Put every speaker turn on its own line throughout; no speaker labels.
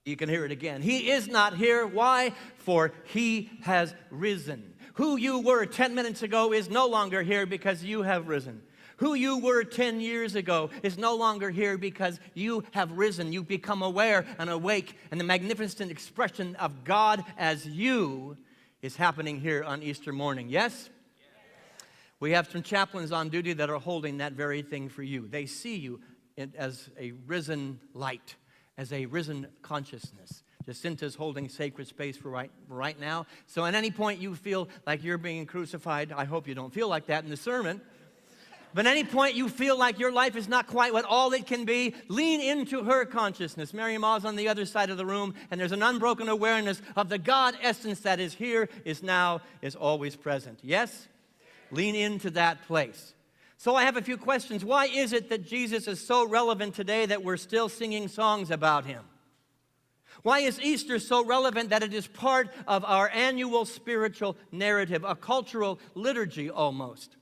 You can hear it again. He is not here. Why? For he has risen. Who you were 10 minutes ago is no longer here because you have risen. Who you were 10 years ago is no longer here because you have risen. You've become aware and awake, and the magnificent expression of God as you is happening here on Easter morning. Yes? We have some chaplains on duty that are holding that very thing for you. They see you as a risen light, as a risen consciousness. Jacinta's holding sacred space for right now. So at any point you feel like you're being crucified, I hope you don't feel like that in the sermon. But at any point you feel like your life is not quite what all it can be, lean into her consciousness. Mary Ma's on the other side of the room, and there's an unbroken awareness of the God essence that is here, is now, is always present. Yes? Lean into that place. So I have a few questions. Why is it that Jesus is so relevant today that we're still singing songs about him? Why is Easter so relevant that it is part of our annual spiritual narrative, a cultural liturgy almost?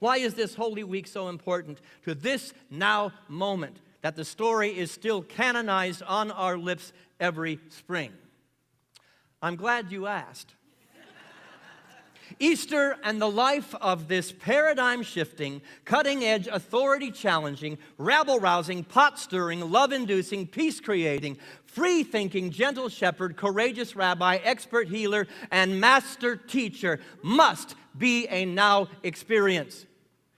Why is this Holy Week so important to this now moment that the story is still canonized on our lips every spring? I'm glad you asked. Easter and the life of this paradigm-shifting, cutting-edge, authority-challenging, rabble-rousing, pot-stirring, love-inducing, peace-creating, free-thinking, gentle shepherd, courageous rabbi, expert healer, and master teacher must be a now experience.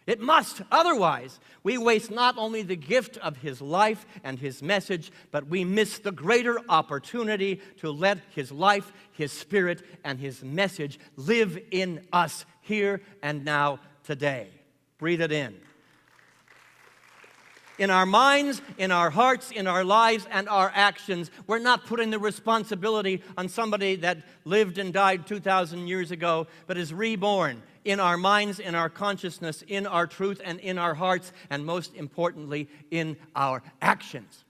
It must. Otherwise, we waste not only the gift of his life and his message, but we miss the greater opportunity to let his life, his spirit, and his message live in us here and now today. Breathe it in. In our minds, in our hearts, in our lives, and our actions, we're not putting the responsibility on somebody that lived and died 2,000 years ago, but is reborn in our minds, in our consciousness, in our truth, and in our hearts, and most importantly, in our actions.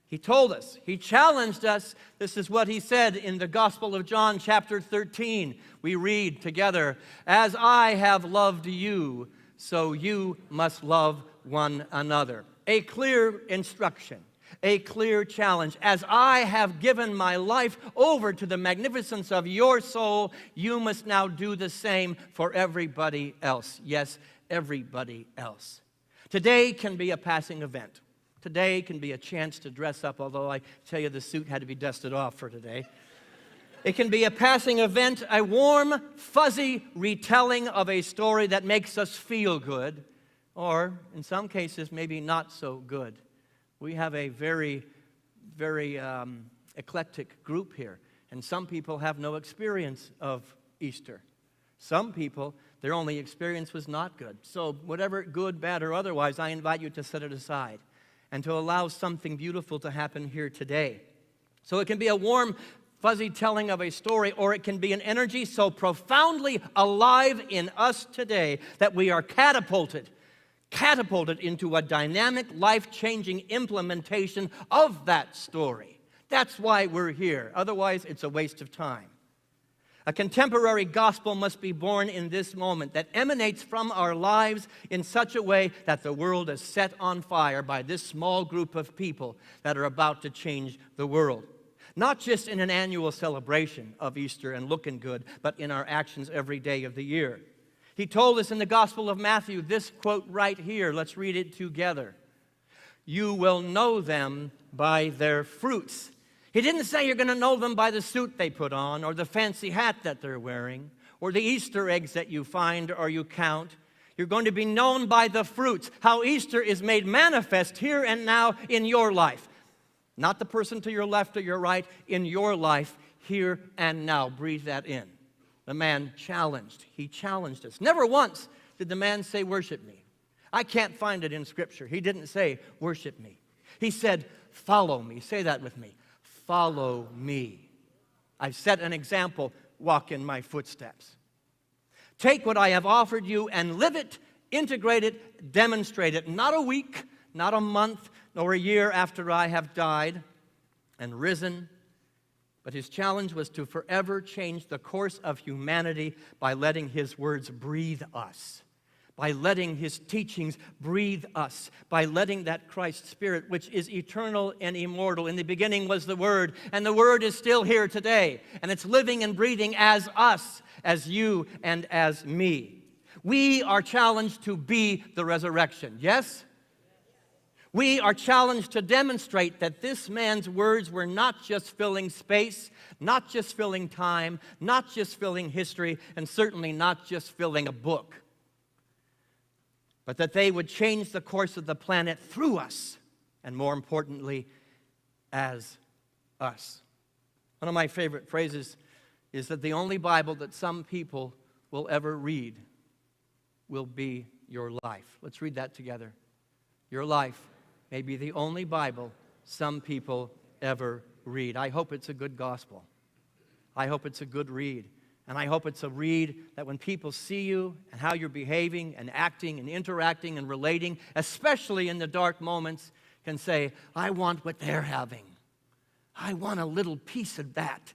He told us, he challenged us. This is what he said in the Gospel of John, chapter 13. We read together, "As I have loved you, so you must love one another." A clear instruction, a clear challenge. As I have given my life over to the magnificence of your soul, you must now do the same for everybody else. Yes, everybody else. Today can be a passing event. Today can be a chance to dress up, although I tell you the suit had to be dusted off for today. It can be a passing event, a warm, fuzzy retelling of a story that makes us feel good, or in some cases, maybe not so good. We have a very, very eclectic group here, and some people have no experience of Easter. Some people, their only experience was not good. So whatever good, bad, or otherwise, I invite you to set it aside and to allow something beautiful to happen here today. So it can be a warm, fuzzy telling of a story, or it can be an energy so profoundly alive in us today that we are catapulted into a dynamic, life-changing implementation of that story. That's why we're here. Otherwise, it's a waste of time. A contemporary gospel must be born in this moment that emanates from our lives in such a way that the world is set on fire by this small group of people that are about to change the world. Not just in an annual celebration of Easter and looking good, but in our actions every day of the year. He told us in the Gospel of Matthew this quote right here. Let's read it together. "You will know them by their fruits." He didn't say you're going to know them by the suit they put on, or the fancy hat that they're wearing, or the Easter eggs that you find or you count. You're going to be known by the fruits, how Easter is made manifest here and now in your life. Not the person to your left or your right, in your life, here and now. Breathe that in. The man challenged. He challenged us. Never once did the man say, "Worship me." I can't find it in Scripture. He didn't say, "Worship me." He said, "Follow me." Say that with me. Follow me. I've set an example. Walk in my footsteps. Take what I have offered you and live it, integrate it, demonstrate it. Not a week, not a month, nor a year after I have died and risen. But his challenge was to forever change the course of humanity by letting his words breathe us, by letting his teachings breathe us, by letting that Christ Spirit, which is eternal and immortal. In the beginning was the Word, and the Word is still here today, and it's living and breathing as us, as you and as me. We are challenged to be the resurrection, yes? We are challenged to demonstrate that this man's words were not just filling space, not just filling time, not just filling history, and certainly not just filling a book, but that they would change the course of the planet through us, and more importantly, as us. One of my favorite phrases is that the only Bible that some people will ever read will be your life. Let's read that together. Your life may be the only Bible some people ever read. I hope it's a good gospel. I hope it's a good read. And I hope it's a read that when people see you and how you're behaving and acting and interacting and relating, especially in the dark moments, can say, I want what they're having. I want a little piece of that.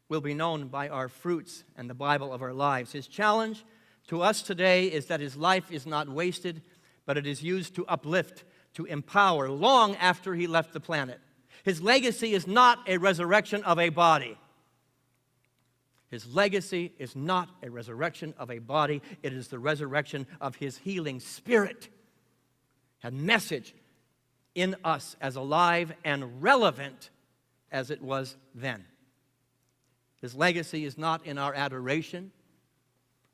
Will be known by our fruits and the Bible of our lives. His challenge to us today is that his life is not wasted, but it is used to uplift, to empower long after he left the planet. His legacy is not a resurrection of a body. His legacy is not a resurrection of a body. It is the resurrection of his healing spirit and message in us as alive and relevant as it was then. His legacy is not in our adoration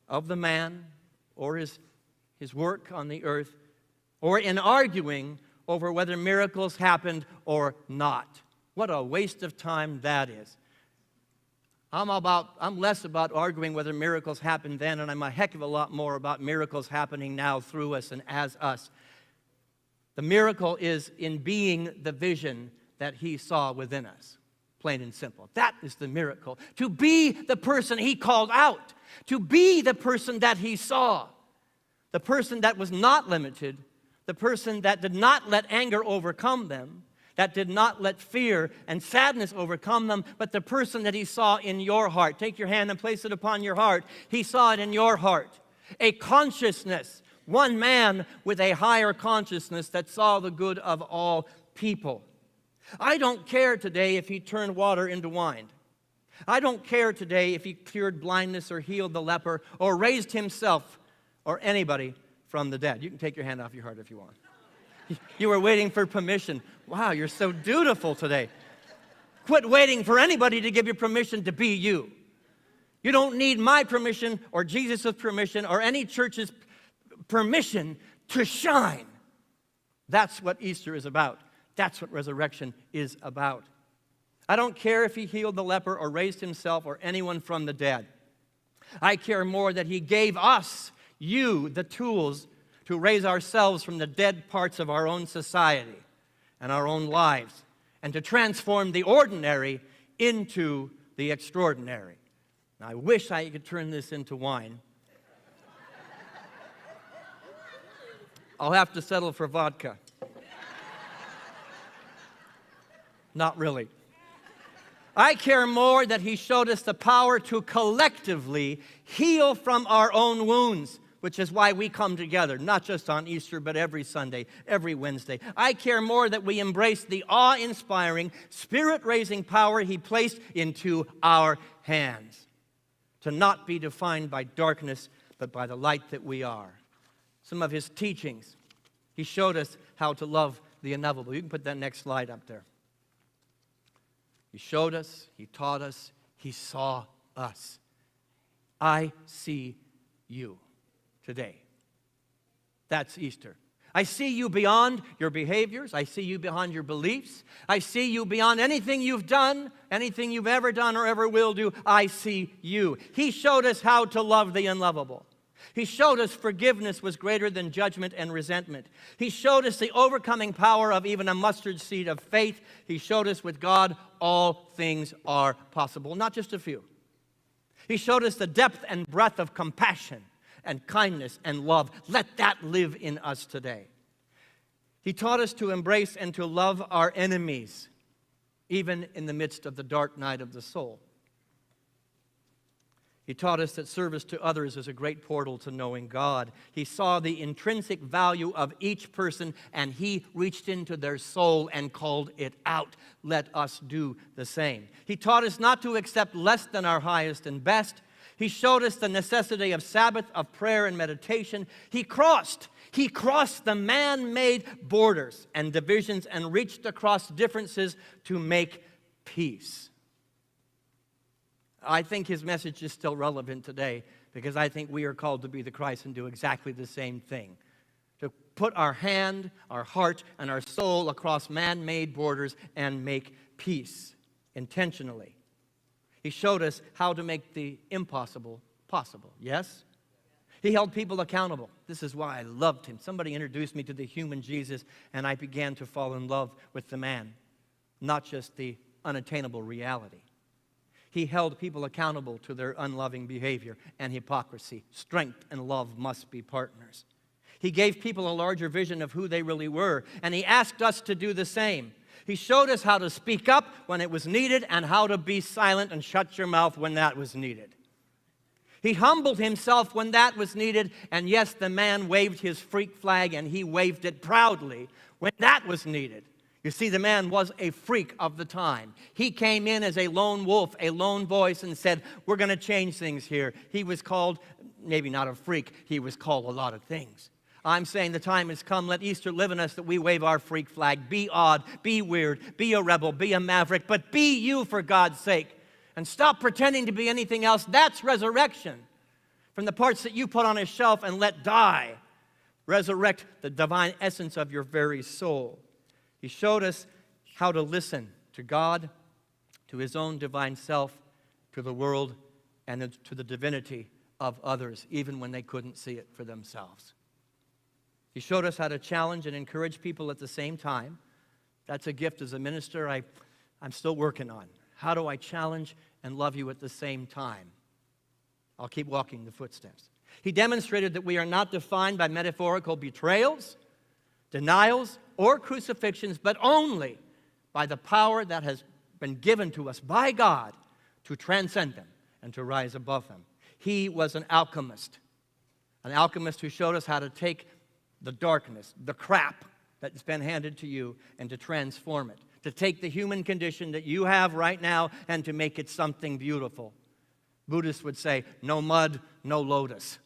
of the man or his work on the earth or in arguing over whether miracles happened or not. What a waste of time that is. I'm less about arguing whether miracles happened then, and I'm a heck of a lot more about miracles happening now through us and as us. The miracle is in being the vision that he saw within us, plain and simple. That is the miracle. To be the person he called out, to be the person that he saw, the person that was not limited, the person that did not let anger overcome them, that did not let fear and sadness overcome them, but the person that he saw in your heart. Take your hand and place it upon your heart. He saw it in your heart. A consciousness, one man with a higher consciousness that saw the good of all people. I don't care today if he turned water into wine. I don't care today if he cured blindness or healed the leper or raised himself or anybody from the dead. You can take your hand off your heart if you want. You were waiting for permission. Wow, you're so dutiful today. Quit waiting for anybody to give you permission to be you. You don't need my permission or Jesus' permission or any church's permission to shine. That's what Easter is about. That's what resurrection is about. I don't care if he healed the leper or raised himself or anyone from the dead. I care more that he gave us, you, the tools to raise ourselves from the dead parts of our own society and our own lives, and to transform the ordinary into the extraordinary. Now, I wish I could turn this into wine. I'll have to settle for vodka. Not really. I care more that he showed us the power to collectively heal from our own wounds, which is why we come together, not just on Easter, but every Sunday, every Wednesday. I care more that we embrace the awe-inspiring, spirit-raising power he placed into our hands, to not be defined by darkness, but by the light that we are. Some of his teachings, he showed us how to love the ineffable. You can put that next slide up there. He showed us, he taught us, he saw us. I see you today. That's Easter. I see you beyond your behaviors. I see you beyond your beliefs. I see you beyond anything you've done, anything you've ever done or ever will do. I see you. He showed us how to love the unlovable. He showed us forgiveness was greater than judgment and resentment. He showed us the overcoming power of even a mustard seed of faith. He showed us with God all things are possible, not just a few. He showed us the depth and breadth of compassion and kindness and love. Let that live in us today. He taught us to embrace and to love our enemies, even in the midst of the dark night of the soul. He taught us that service to others is a great portal to knowing God. He saw the intrinsic value of each person, and he reached into their soul and called it out. Let us do the same. He taught us not to accept less than our highest and best. He showed us the necessity of Sabbath, of prayer and meditation. He crossed the man-made borders and divisions and reached across differences to make peace. I think his message is still relevant today because I think we are called to be the Christ and do exactly the same thing. To put our hand, our heart, and our soul across man-made borders and make peace intentionally. He showed us how to make the impossible possible. Yes? He held people accountable. This is why I loved him. Somebody introduced me to the human Jesus, and I began to fall in love with the man, not just the unattainable reality. He held people accountable to their unloving behavior and hypocrisy. Strength and love must be partners. He gave people a larger vision of who they really were, and he asked us to do the same. He showed us how to speak up when it was needed and how to be silent and shut your mouth when that was needed. He humbled himself when that was needed, and yes, the man waved his freak flag, and he waved it proudly when that was needed. You see, the man was a freak of the time. He came in as a lone wolf, a lone voice, and said, we're going to change things here. He was called, maybe not a freak, he was called a lot of things. I'm saying the time has come. Let Easter live in us that we wave our freak flag. Be odd, be weird, be a rebel, be a maverick, but be you for God's sake. And stop pretending to be anything else. That's resurrection. From the parts that you put on a shelf and let die, resurrect the divine essence of your very soul. He showed us how to listen to God, to his own divine self, to the world, and to the divinity of others, even when they couldn't see it for themselves. He showed us how to challenge and encourage people at the same time. That's a gift as a minister I'm still working on. How do I challenge and love you at the same time? I'll keep walking the footsteps. He demonstrated that we are not defined by metaphorical betrayals, denials, or crucifixions, but only by the power that has been given to us by God to transcend them and to rise above them. He was an alchemist who showed us how to take the darkness, the crap that's been handed to you, and to transform it, to take the human condition that you have right now and to make it something beautiful. Buddhists would say, no mud, no lotus.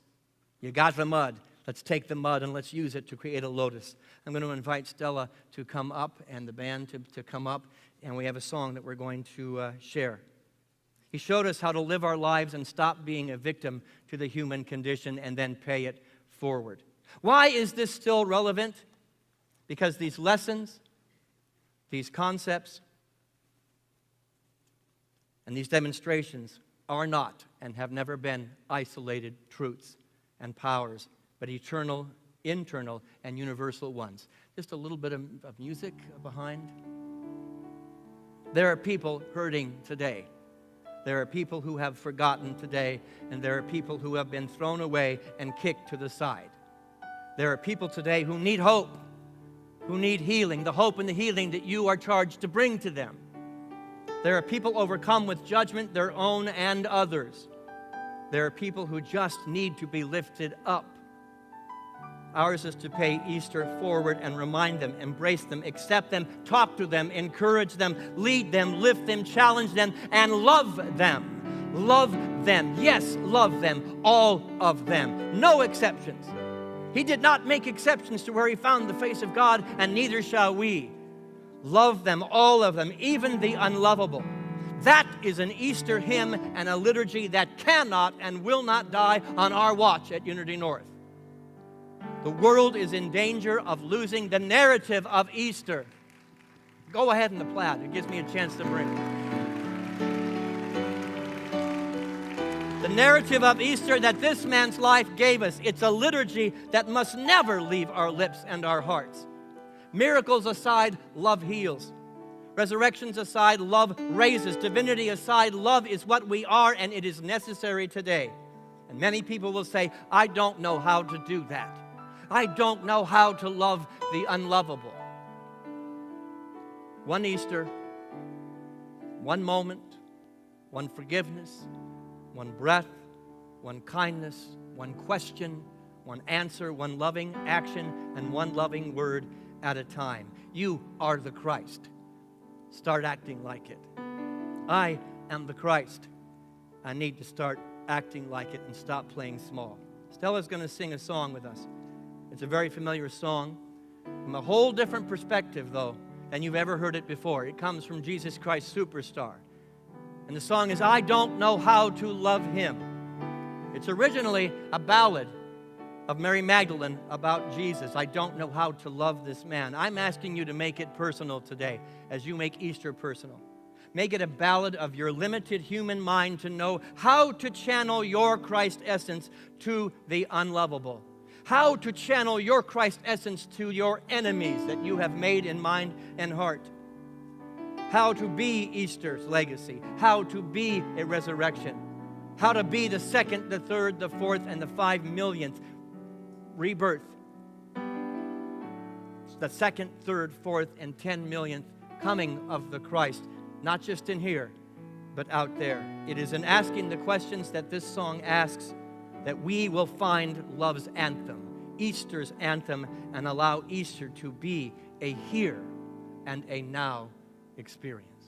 You got the mud. Let's take the mud and let's use it to create a lotus. I'm going to invite Stella to come up and the band to come up, and we have a song that we're going to share. He showed us how to live our lives and stop being a victim to the human condition and then pay it forward. Why is this still relevant? Because these lessons, these concepts, and these demonstrations are not and have never been isolated truths and powers, but eternal, internal, and universal ones. Just a little bit of music behind. There are people hurting today. There are people who have forgotten today, and there are people who have been thrown away and kicked to the side. There are people today who need hope, who need healing, the hope and the healing that you are charged to bring to them. There are people overcome with judgment, their own and others. There are people who just need to be lifted up. Ours is to pay Easter forward and remind them, embrace them, accept them, talk to them, encourage them, lead them, lift them, challenge them, and love them. Love them. Yes, love them. All of them. No exceptions. He did not make exceptions to where he found the face of God, and neither shall we. Love them, all of them, even the unlovable. That is an Easter hymn and a liturgy that cannot and will not die on our watch at Unity North. The world is in danger of losing the narrative of Easter. Go ahead in the plaid. It gives me a chance to bring. The narrative of Easter that this man's life gave us. It's a liturgy that must never leave our lips and our hearts. Miracles aside, love heals. Resurrections aside, love raises. Divinity aside, love is what we are, and it is necessary today. And many people will say, I don't know how to do that. I don't know how to love the unlovable. One Easter, one moment, one forgiveness, one breath, one kindness, one question, one answer, one loving action, and one loving word at a time. You are the Christ. Start acting like it. I am the Christ. I need to start acting like it and stop playing small. Stella's going to sing a song with us. It's a very familiar song from a whole different perspective, though, than you've ever heard it before. It comes from Jesus Christ Superstar. And the song is, I Don't Know How to Love Him. It's originally a ballad of Mary Magdalene about Jesus. I don't know how to love this man. I'm asking you to make it personal today as you make Easter personal. Make it a ballad of your limited human mind to know how to channel your Christ essence to the unlovable. How to channel your Christ essence to your enemies that you have made in mind and heart. How to be Easter's legacy. How to be a resurrection. How to be the second, the third, the fourth, and the 5 millionth rebirth. The second, third, fourth, and 10 millionth coming of the Christ. Not just in here, but out there. It is in asking the questions that this song asks that we will find love's anthem, Easter's anthem, and allow Easter to be a here and a now experience.